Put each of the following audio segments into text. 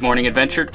morning, adventure.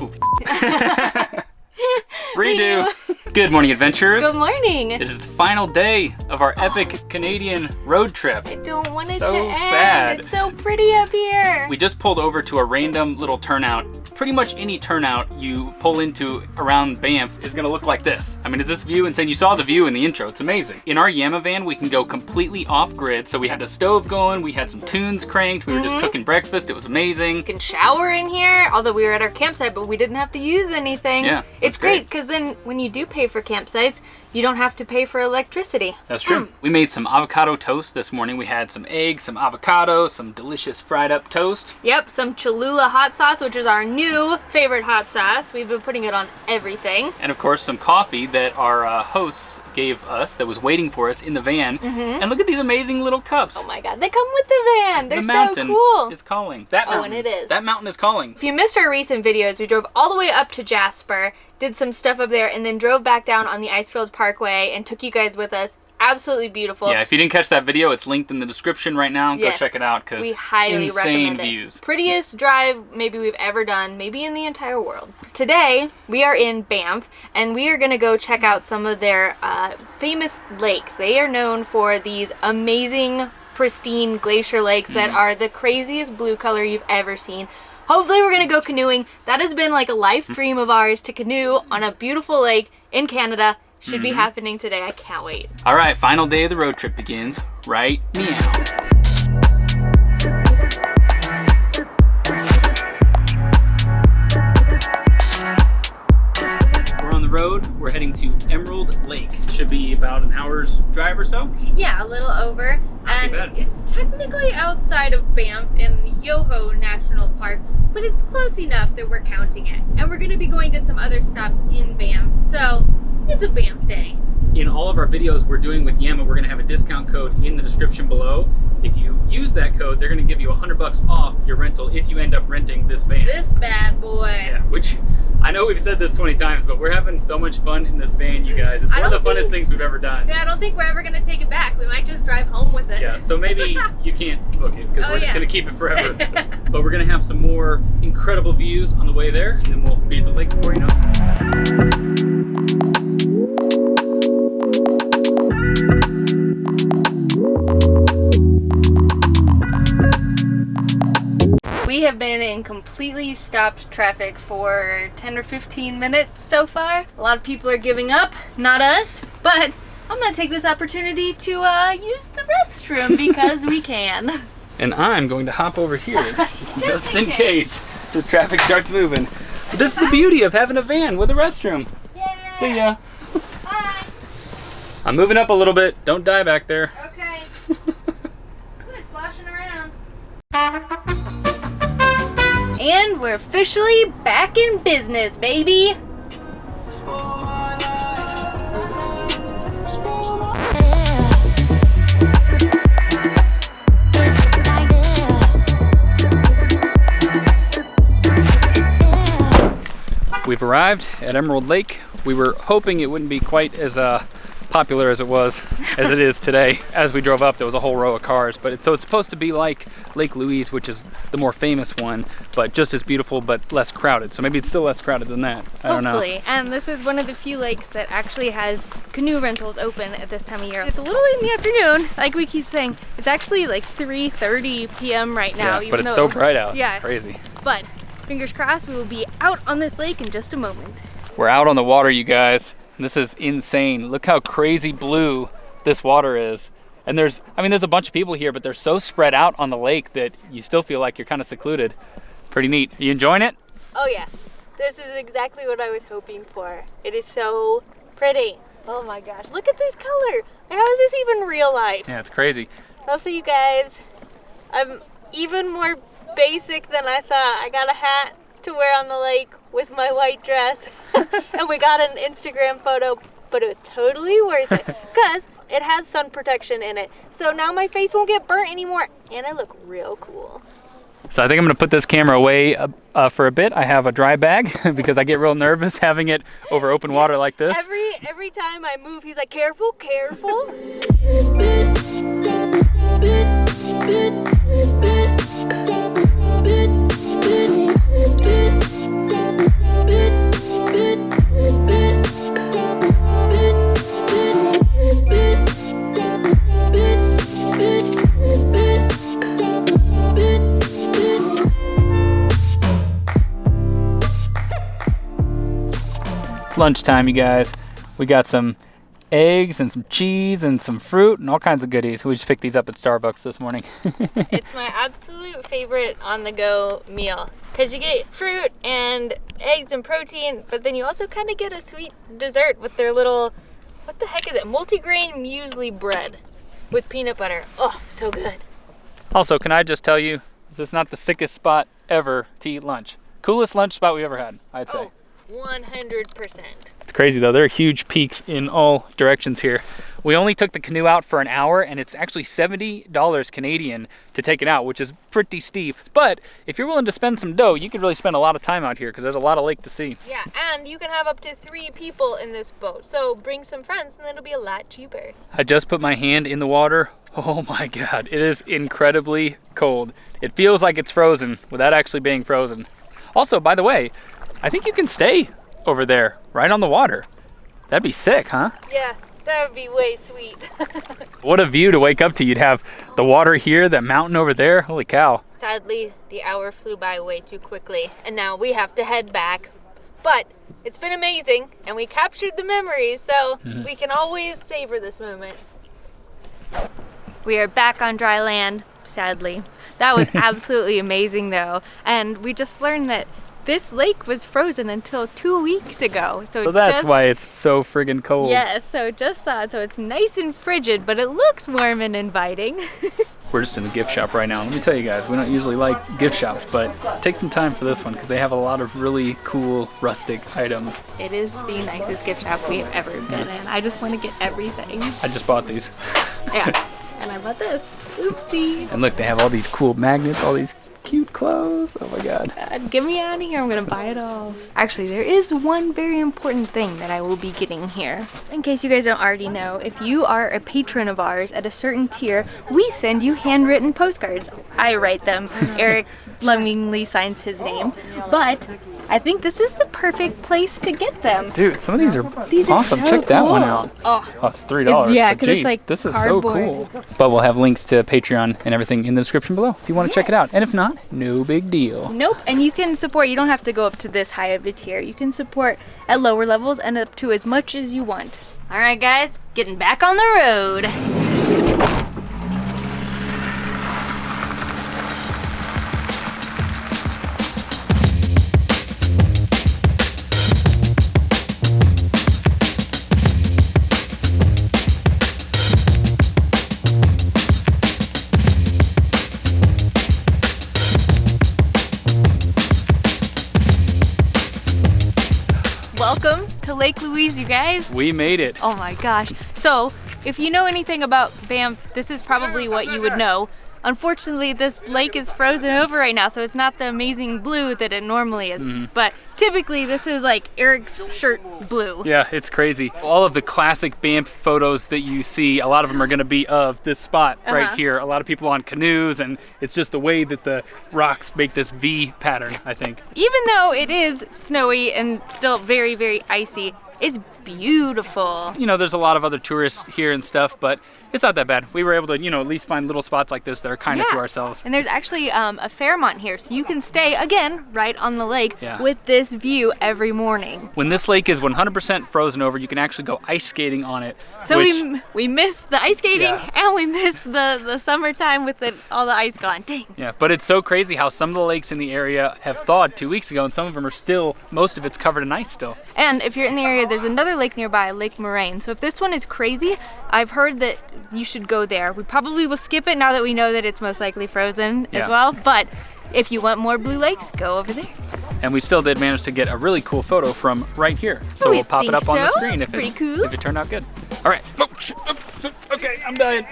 Redo. Good morning, adventurers. Good morning. It is the final day of our epic Canadian road trip. I don't want it So to end. sad. It's so pretty up here. We just pulled over to a random little turnout. Pretty much any turnout you pull into around Banff is gonna look like this. I mean, is this view insane? You saw the view in the intro, it's amazing. In our Yama van, we can go completely off grid. So we had the stove going, we had some tunes cranked, we were just cooking breakfast, it was amazing. You can shower in here, although we were at our campsite, but we didn't have to use anything. Yeah, it's great, because then when you do pay for campsites, you don't have to pay for electricity. That's true. We made some avocado toast this morning. We had some eggs, some avocado, some delicious fried up toast. Yep, some Cholula hot sauce, which is our new favorite hot sauce. We've been putting it on everything. And of course, some coffee that our hosts gave us that was waiting for us in the van. And look at these amazing little cups. Oh my God, they come with the van. They're the so mountain cool. is calling. That mountain, and it is. That mountain is calling. If you missed our recent videos, we drove all the way up to Jasper, did some stuff up there, and then drove back down on the Icefields Parkway and took you guys with us. Absolutely beautiful. Yeah, if you didn't catch that video, it's linked in the description right now. Yes. Go check it out because we highly insane recommend views. It. Prettiest drive maybe we've ever done, maybe in the entire world. Today, we are in Banff, and we are going to go check out some of their famous lakes. They are known for these amazing, pristine glacier lakes that are the craziest blue color you've ever seen. Hopefully we're going to go canoeing. That has been like a life dream of ours, to canoe on a beautiful lake in Canada. Should be happening today. I can't wait. All right, final day of the road trip begins right now. We're on the road. We're heading to Emerald Lake. Should be about an hour's drive or so. Yeah, a little over. Not too And bad. it's technically outside of Banff in Yoho National Park, but it's close enough that we're counting it. And we're going to be going to some other stops in Banff. So it's a Banff day. In all of our videos we're doing with Yama, we're going to have a discount code in the description below. If you use that code, they're going to give you $100 off your rental if you end up renting this van. This bad boy. Yeah, which I know we've said this 20 times, but we're having so much fun in this van, you guys. It's one of the funnest things we've ever done. Yeah, I don't think we're ever going to take it back. We might just drive home with it. Yeah, so maybe you can't book it because we're just going to keep it forever. But we're going to have some more incredible views on the way there, and then we'll be at the lake before you know it. We have been in completely stopped traffic for 10 or 15 minutes so far. A lot of people are giving up, not us, but I'm gonna take this opportunity to use the restroom because we can. And I'm going to hop over here just in case this traffic starts moving. But this is the beauty of having a van with a restroom. Yeah. See ya. Bye. I'm moving up a little bit. Don't die back there. Okay. Quit sloshing around. And we're officially back in business, baby. We've arrived at Emerald Lake. We were hoping it wouldn't be quite as popular as it is today. As we drove up, there was a whole row of cars, but it's supposed to be like Lake Louise, which is the more famous one, but just as beautiful but less crowded. So maybe it's still less crowded than that. I don't know. Hopefully. And this is one of the few lakes that actually has canoe rentals open at this time of year. It's a little late in the afternoon, like we keep saying. It's actually like 3:30 p.m. right now. Yeah, but it's so bright out. Yeah. It's crazy. But fingers crossed, we will be out on this lake in just a moment. We're out on the water, you guys. This is insane. Look how crazy blue this water is. And there's a bunch of people here, but they're so spread out on the lake that you still feel like you're kind of secluded. Pretty neat. Are you enjoying it? Oh yeah, this is exactly what I was hoping for. It is so pretty. Oh my gosh, look at this color. How is this even real life? Yeah, it's crazy. Also, you guys, I'm even more basic than I thought. I got a hat to wear on the lake with my white dress. And we got an Instagram photo, but it was totally worth it because it has sun protection in it. So now my face won't get burnt anymore and I look real cool. So I think I'm gonna put this camera away for a bit. I have a dry bag because I get real nervous having it over open water like this. Every time I move, he's like, careful, careful. lunchtime, you guys. We got some eggs and some cheese and some fruit and all kinds of goodies. We just picked these up at Starbucks this morning. It's my absolute favorite on-the-go meal because you get fruit and eggs and protein, but then you also kind of get a sweet dessert with their little, what the heck is it? Multigrain muesli bread with peanut butter. Oh, so good. Also, can I just tell you, this is not the sickest spot ever to eat lunch. Coolest lunch spot we've ever had, I'd say. Oh, 100%. It's crazy though, there are huge peaks in all directions here. We only took the canoe out for an hour and it's actually $70 Canadian to take it out, which is pretty steep. But if you're willing to spend some dough, you could really spend a lot of time out here because there's a lot of lake to see. Yeah, and you can have up to 3 people in this boat. So bring some friends and it'll be a lot cheaper. I just put my hand in the water. Oh my God, it is incredibly cold. It feels like it's frozen without actually being frozen. Also, by the way, I think you can stay over there, right on the water. That'd be sick, huh? Yeah, that would be way sweet. What a view to wake up to. You'd have the water here, that mountain over there. Holy cow. Sadly, the hour flew by way too quickly, and now we have to head back. But it's been amazing, and we captured the memories, so we can always savor this moment. We are back on dry land, sadly. That was absolutely amazing, though. And we just learned that this lake was frozen until 2 weeks ago. So that's why it's so friggin' cold. Yes, so just thought. So it's nice and frigid, but it looks warm and inviting. We're just in the gift shop right now. Let me tell you guys, we don't usually like gift shops, but take some time for this one because they have a lot of really cool rustic items. It is the nicest gift shop we have ever been in. I just want to get everything. I just bought these. Yeah, and I bought this. Oopsie. And look, they have all these cool magnets, all these cute clothes. Oh my God. Get me out of here. I'm gonna buy it all. Actually, there is one very important thing that I will be getting here. In case you guys don't already know, if you are a patron of ours at a certain tier, we send you handwritten postcards. I write them. Eric lovingly signs his name. But I think this is the perfect place to get them. Dude, some of these are awesome. So Check that cool. one out. Oh, it's $3. yeah, but 'cause it's like this is cardboard. so cool. But we'll have links to Patreon and everything in the description below if you want to check it out. And if not, no big deal. Nope, and you can support, you don't have to go up to this high of a tier. You can support at lower levels and up to as much as you want. All right, guys, getting back on the road. Welcome to Lake Louise, you guys. We made it. Oh my gosh. So, if you know anything about Banff, this is probably what you would know. Unfortunately, this lake is frozen over right now, so it's not the amazing blue that it normally is. But typically, this is like Eric's shirt blue. Yeah, it's crazy. All of the classic Banff photos that you see, a lot of them are going to be of this spot right here. A lot of people on canoes, and it's just the way that the rocks make this V pattern, I think. Even though it is snowy and still very, very icy, it's beautiful. You know, there's a lot of other tourists here and stuff, but it's not that bad. We were able to, you know, at least find little spots like this that are kind of to ourselves. And there's actually a Fairmont here, so you can stay, again, right on the lake with this view every morning. When this lake is 100% frozen over, you can actually go ice skating on it. So we missed the ice skating and we missed the summertime with all the ice gone. Dang. Yeah, but it's so crazy how some of the lakes in the area have thawed 2 weeks ago and some of them are still, most of it's covered in ice still. And if you're in the area, there's another lake nearby, Lake Moraine. So if this one is crazy, I've heard that you should go there. We probably will skip it now that we know that it's most likely frozen as well. But if you want more blue lakes, go over there. And we still did manage to get a really cool photo from right here. So we'll pop it up on the screen if it turned out good. All right. Oh, shit. Okay, I'm dying.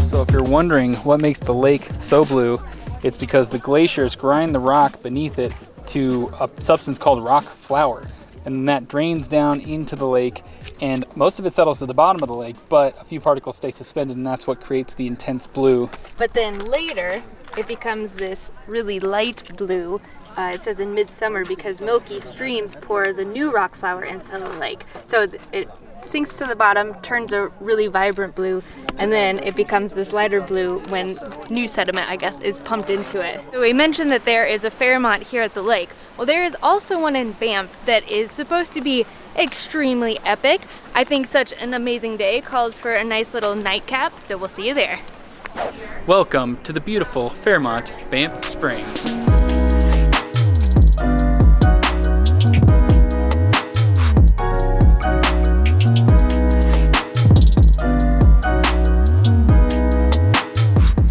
So if you're wondering what makes the lake so blue, it's because the glaciers grind the rock beneath it to a substance called rock flour. And that drains down into the lake, and most of it settles to the bottom of the lake, but a few particles stay suspended, and that's what creates the intense blue. But then later, it becomes this really light blue. It says in midsummer because milky streams pour the new rock flour into the lake. So it sinks to the bottom, turns a really vibrant blue, and then it becomes this lighter blue when new sediment, I guess, is pumped into it. So we mentioned that there is a Fairmont here at the lake. Well, there is also one in Banff that is supposed to be extremely epic. I think such an amazing day calls for a nice little nightcap, so we'll see you there. Welcome to the beautiful Fairmont, Banff Springs.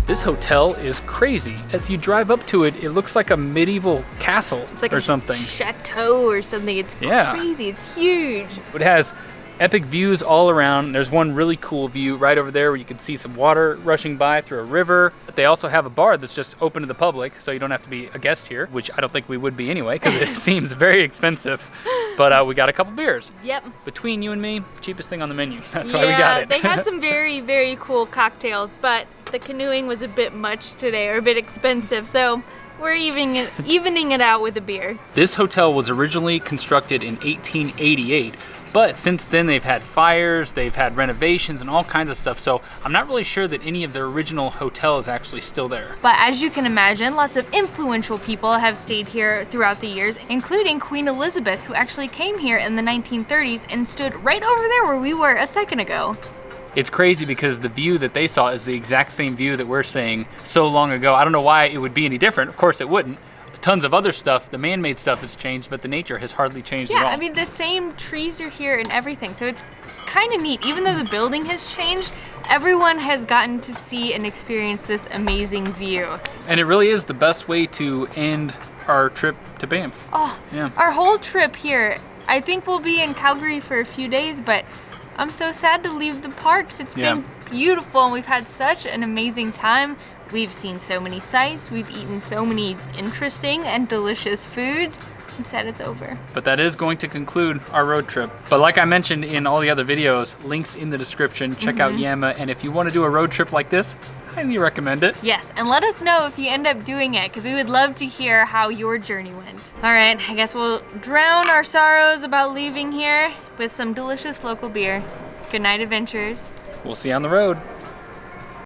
This hotel is crazy. As you drive up to it, it looks like a medieval castle It's like something. Chateau or something. It's crazy. It's huge. It has epic views all around. There's one really cool view right over there where you can see some water rushing by through a river. But they also have a bar that's just open to the public, so you don't have to be a guest here, which I don't think we would be anyway, because it seems very expensive. But we got a couple beers. Yep. Between you and me, cheapest thing on the menu. That's why we got it. They had some very, very cool cocktails, but the canoeing was a bit much today, or a bit expensive, so we're evening it out with a beer. This hotel was originally constructed in 1888, but since then they've had fires, they've had renovations and all kinds of stuff, so I'm not really sure that any of their original hotel is actually still there. But as you can imagine, lots of influential people have stayed here throughout the years, including Queen Elizabeth, who actually came here in the 1930s and stood right over there where we were a second ago. It's crazy because the view that they saw is the exact same view that we're seeing so long ago. I don't know why it would be any different. Of course it wouldn't. Tons of other stuff, the man-made stuff has changed, but the nature has hardly changed at all. Yeah, I mean, the same trees are here and everything, so it's kind of neat. Even though the building has changed, everyone has gotten to see and experience this amazing view. And it really is the best way to end our trip to Banff. Oh, yeah. Our whole trip here, I think we'll be in Calgary for a few days, but I'm so sad to leave the parks. It's been beautiful, and we've had such an amazing time. We've seen so many sights, we've eaten so many interesting and delicious foods. I'm sad it's over. But that is going to conclude our road trip. But like I mentioned in all the other videos, links in the description, check out Yama, and if you want to do a road trip like this, highly recommend it. Yes, and let us know if you end up doing it, because we would love to hear how your journey went. All right, I guess we'll drown our sorrows about leaving here with some delicious local beer. Good night, adventurers. We'll see you on the road.